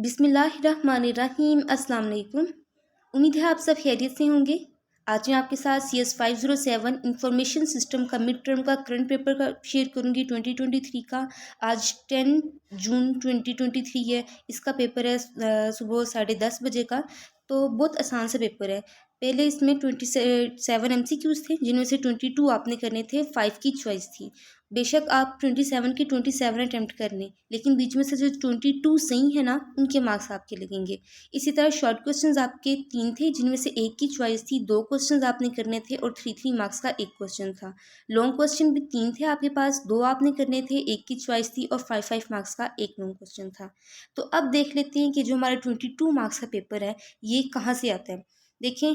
बिस्मिल्लाहिर्रहमानिर्रहीम। अस्सलाम वालेकुम। उम्मीद है आप सब खैरियत से होंगे। आज मैं आपके साथ CS 507 इंफॉर्मेशन सिस्टम का मिड टर्म का करंट पेपर का शेयर करूंगी 2023 का। आज 10 जून 2023 है। इसका पेपर है सुबह 10:30 बजे का। तो बहुत आसान सा पेपर है। पहले इसमें 27 MCQs थे, जिनमें से 22 आपने करने थे, 5 की चॉइस थी। बेशक आप 27 की 27 अटैम्प्ट कर लें, लेकिन बीच में से जो 22 सही है ना, उनके मार्क्स आपके लगेंगे। इसी तरह शॉर्ट क्वेश्चंस आपके 3 थे, जिनमें से एक की चॉइस थी, 2 क्वेश्चंस आपने करने थे और 3 मार्क्स का एक क्वेश्चन था। लॉन्ग क्वेश्चन भी 3 थे आपके पास, 2 आपने करने थे, एक की चॉइस थी और 5 मार्क्स का एक लॉन्ग क्वेश्चन था। तो अब देख लेते हैं कि जो हमारा 22 मार्क्स का पेपर है, ये कहाँ से आता है। देखें,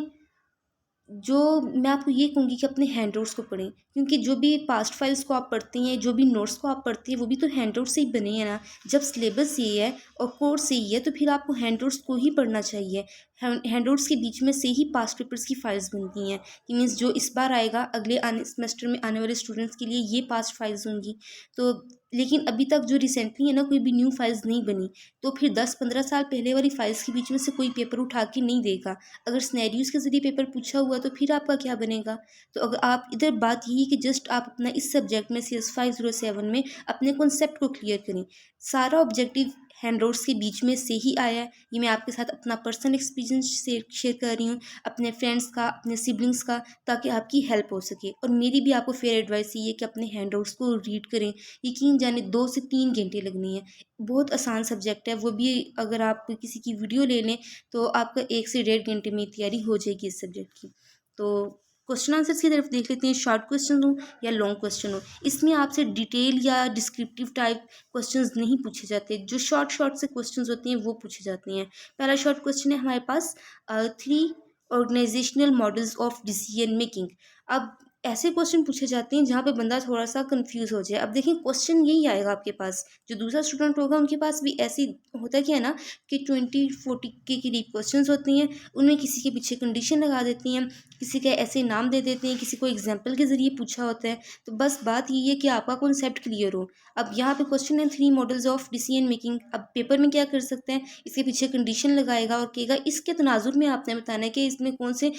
जो मैं आपको ये कहूँगी कि अपने हैंड नोट्स को पढ़ें, क्योंकि जो भी पास्ट फाइल्स को आप पढ़ते हैं, जो भी नोट्स को आप पढ़ते हैं, वो भी तो हैंड नोट्स से ही बने हैं ना। जब सिलेबस ये है और कोर्स यही है, तो फिर आपको हैंड नोट्स को ही पढ़ना चाहिए। हैंड नोट्स के बीच में से ही पास्ट पेपर्स की फाइल्स बनती हैं, कि मीन्स जो इस बार आएगा, अगले आने सेमेस्टर में आने वाले स्टूडेंट्स के लिए ये पास्ट फाइल्स होंगी। तो लेकिन अभी तक जो रिसेंटली है ना, कोई भी न्यू फाइल्स नहीं बनी, तो फिर 10-15 साल पहले वाली फाइल्स के बीच में से कोई पेपर उठा के नहीं देगा। अगर सिनेरियोज के ज़रिए पेपर पूछा हुआ, तो फिर आपका क्या बनेगा। तो अगर आप इधर बात यही कि जस्ट आप अपना इस सब्जेक्ट में CS 507 में अपने कॉन्सेप्ट को क्लियर करें। सारा ऑब्जेक्टिव हैंड नोट्स के बीच में से ही आया है। ये मैं आपके साथ अपना पर्सनल एक्सपीरियंस शेयर कर रही हूँ, अपने फ्रेंड्स का, अपने सिबलिंग्स का, ताकि आपकी हेल्प हो सके। और मेरी भी आपको फेयर एडवाइस ये है कि अपने हैंड नोट्स को रीड करें। यकीन जाने 2 से 3 घंटे लगने हैं। बहुत आसान सब्जेक्ट है, वो भी अगर आप किसी की वीडियो ले लें, तो आपका 1 से 1.5 घंटे में तैयारी हो जाएगी इस सब्जेक्ट की। तो क्वेश्चन आंसर्स की तरफ देख लेते हैं। शॉर्ट क्वेश्चन हो या लॉन्ग क्वेश्चन हो, इसमें आपसे डिटेल या डिस्क्रिप्टिव टाइप क्वेश्चंस नहीं पूछे जाते। जो शॉर्ट शॉर्ट से क्वेश्चंस होते हैं, वो पूछे जाते हैं। पहला शॉर्ट क्वेश्चन है हमारे पास, 3 organisational models of decision making. अब ऐसे क्वेश्चन पूछे जाते हैं जहाँ पे बंदा थोड़ा सा कंफ्यूज हो जाए। अब देखिए, क्वेश्चन यही आएगा आपके पास, जो दूसरा स्टूडेंट होगा उनके पास भी ऐसे होता क्या है ना, कि 20-40 के करीब क्वेश्चंस होते हैं। उनमें किसी के पीछे कंडीशन लगा देती हैं, किसी के ऐसे नाम दे देते हैं, किसी को एग्जाम्पल के ज़रिए पूछा होता है। तो बस बात यही है कि आपका कॉन्सेप्ट क्लियर हो। अब यहाँ पे क्वेश्चन है 3 मॉडल्स ऑफ डिसीजन मेकिंग। अब पेपर में क्या कर सकते हैं, इसके पीछे कंडीशन लगाएगा और कहेगा इसके तनाजुर में आपने बताना है कि इसमें कौन से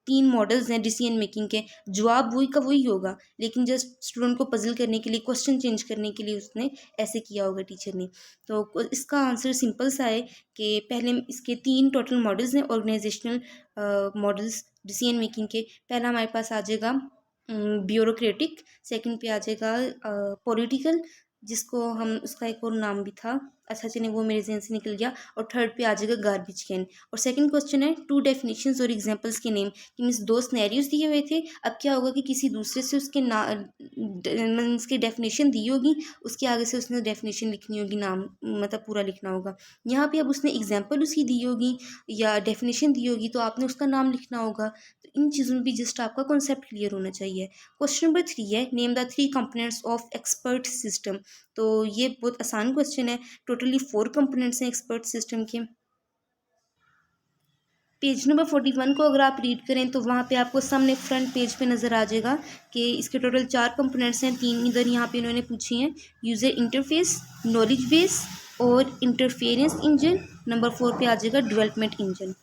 3 मॉडल्स हैं डिसीजन मेकिंग के। जवाब वही का वही होगा, लेकिन जस्ट स्टूडेंट को पजल करने के लिए, क्वेश्चन चेंज करने के लिए उसने ऐसे किया होगा टीचर ने। तो इसका आंसर सिंपल सा है कि पहले इसके 3 टोटल मॉडल्स हैं ऑर्गेनाइजेशनल मॉडल्स डिसीजन मेकिंग के। पहला हमारे पास आ जाएगा ब्यूरोक्रेटिक, सेकंड पे आ जाएगा पॉलिटिकल, जिसको हम, उसका एक और नाम भी था, अच्छा चलिए वो मेरे जहन से निकल गया। और थर्ड पे आ जाएगा गार्बेज कैन। और सेकंड क्वेश्चन है 2 डेफिनेशंस और एग्जांपल्स के नेम, कि मीन्स 2 सिनेरियोज दिए हुए थे। अब क्या होगा कि किसी दूसरे से उसके मीन्स की डेफिनेशन दी होगी, उसके आगे से उसने डेफिनेशन लिखनी होगी, नाम मतलब पूरा लिखना होगा। यहाँ पे अब उसने एग्जाम्पल उसकी दी होगी या डेफिनेशन दी होगी, तो आपने उसका नाम लिखना होगा। तो इन चीज़ों में भी जस्ट आपका कॉन्सेप्ट क्लियर होना चाहिए। क्वेश्चन नंबर 3 है, name the 3 components of expert system. तो ये बहुत आसान क्वेश्चन है। टोटली 4 कंपोनेंट्स हैं एक्सपर्ट सिस्टम के। पेज नंबर 41 को अगर आप रीड करें, तो वहाँ पे आपको सामने फ्रंट पेज पे नज़र आ जाएगा कि इसके टोटल 4 कंपोनेंट्स हैं। 3 इधर यहाँ पे इन्होंने पूछी हैं, यूज़र इंटरफेस, नॉलेज बेस और इंटरफेरेंस इंजन। नंबर 4 पे आ जाएगा डेवलपमेंट इंजन।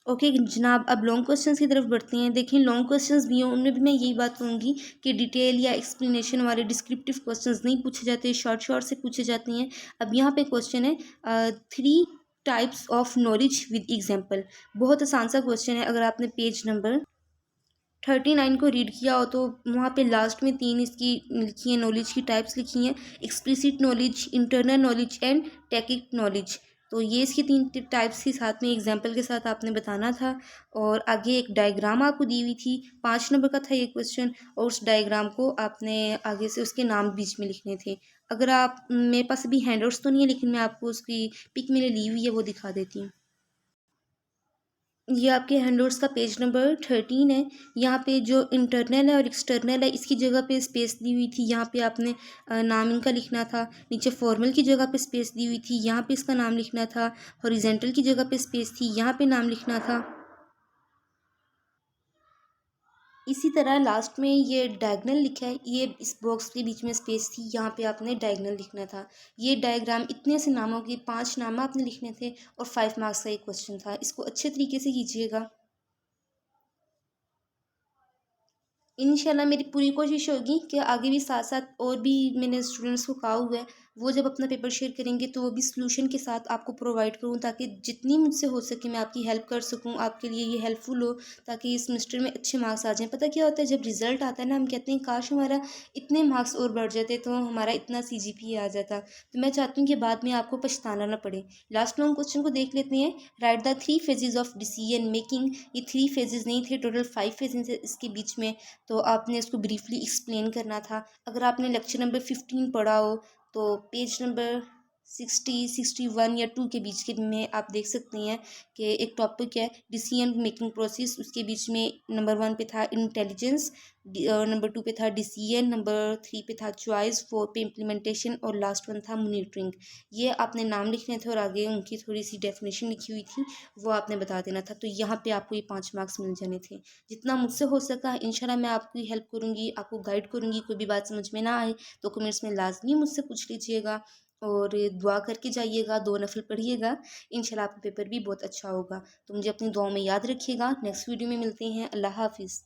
ओके जनाब, अब लॉन्ग क्वेश्चंस की तरफ बढ़ते हैं। देखिए, लॉन्ग क्वेश्चंस भी हैं, उनमें भी मैं यही बात कहूँगी कि डिटेल या एक्सप्लेनेशन वाले डिस्क्रिप्टिव क्वेश्चंस नहीं पूछे जाते, शॉर्ट शॉर्ट से पूछे जाते हैं। अब यहाँ पे क्वेश्चन है 3 types of knowledge with example. बहुत आसान सा क्वेश्चन है। अगर आपने पेज नंबर 39 को रीड किया हो, तो वहाँ पे लास्ट में 3 इसकी लिखी हैं, नॉलेज की टाइप्स लिखी हैं, explicit knowledge, internal knowledge and tactic knowledge. तो ये इसकी 3 टाइप्स के साथ में एग्जाम्पल के साथ आपने बताना था। और आगे एक डायग्राम आपको दी हुई थी, 5 नंबर का था ये क्वेश्चन, और उस डायग्राम को आपने आगे से उसके नाम बीच में लिखने थे। अगर आप, मेरे पास अभी हैंडआउट्स तो नहीं है, लेकिन मैं आपको उसकी पिक मैंने ली हुई है, वो दिखा देती हूँ। ये आपके हैंडआउट्स का पेज नंबर 13 है। यहाँ पे जो इंटरनल है और एक्सटर्नल है, इसकी जगह पे स्पेस दी हुई थी, यहाँ पे आपने नाम इनका लिखना था। नीचे फॉर्मल की जगह पे स्पेस दी हुई थी, यहाँ पे इसका नाम लिखना था। हॉरिजेंटल की जगह पे स्पेस थी, यहाँ पे नाम लिखना था। इसी तरह लास्ट में ये डायगोनल लिखा है, ये इस बॉक्स के बीच में स्पेस थी, यहाँ पे आपने डायगोनल लिखना था। ये डायग्राम इतने से नामों के 5 नाम आपने लिखने थे और 5 मार्क्स का एक क्वेश्चन था। इसको अच्छे तरीके से कीजिएगा। इंशाल्लाह मेरी पूरी कोशिश होगी कि आगे भी साथ साथ और भी मैंने स्टूडेंट्स को कहा हुआ है, वो जब अपना पेपर शेयर करेंगे तो वो भी सॉल्यूशन के साथ आपको प्रोवाइड करूँ, ताकि जितनी मुझसे हो सके मैं आपकी हेल्प कर सकूँ, आपके लिए ये हेल्पफुल हो, ताकि इस सेमेस्टर में अच्छे मार्क्स आ जाएँ। पता क्या होता है, जब रिजल्ट आता है ना, हम कहते हैं काश हमारा इतने मार्क्स और बढ़ जाते तो हमारा इतना CGPA आ जाता। तो मैं चाहती हूँ कि बाद में आपको पछताना ना पड़े। लास्ट में हम क्वेश्चन को देख लेते हैं। Right the 3 phases of decision making. ये 3 फेजेज नहीं थे, टोटल 5 फेजेज है इसके बीच में। तो आपने इसको ब्रीफली एक्सप्लेन करना था। अगर आपने लेक्चर नंबर 15 पढ़ा हो तो पेज नंबर 61 या 2 के बीच के में आप देख सकते हैं कि एक टॉपिक है डिसीजन मेकिंग प्रोसेस। उसके बीच में नंबर 1 पे था इंटेलिजेंस, नंबर 2 पे था डिसीजन, नंबर 3 पे था चॉइस, 4 पे इम्प्लीमेंटेशन और लास्ट वन था मॉनिटरिंग। ये आपने नाम लिखने थे और आगे उनकी थोड़ी सी डेफिनेशन लिखी हुई थी, वो आपने बता देना था। तो यहाँ पे आपको ये 5 मार्क्स मिल जाने थे। जितना मुझसे हो सका इंशाल्लाह मैं आपकी हेल्प करूँगी, आपको गाइड करूँगी। कोई भी बात समझ में ना आए तो कमेंट्स में लाजमी मुझसे पूछ लीजिएगा और दुआ करके जाइएगा, 2 नफ़ल पढ़िएगा। इंशाल्लाह आपका पेपर भी बहुत अच्छा होगा। तो मुझे अपनी दुआओं में याद रखिएगा। नेक्स्ट वीडियो में मिलते हैं। अल्लाह हाफ़िज़।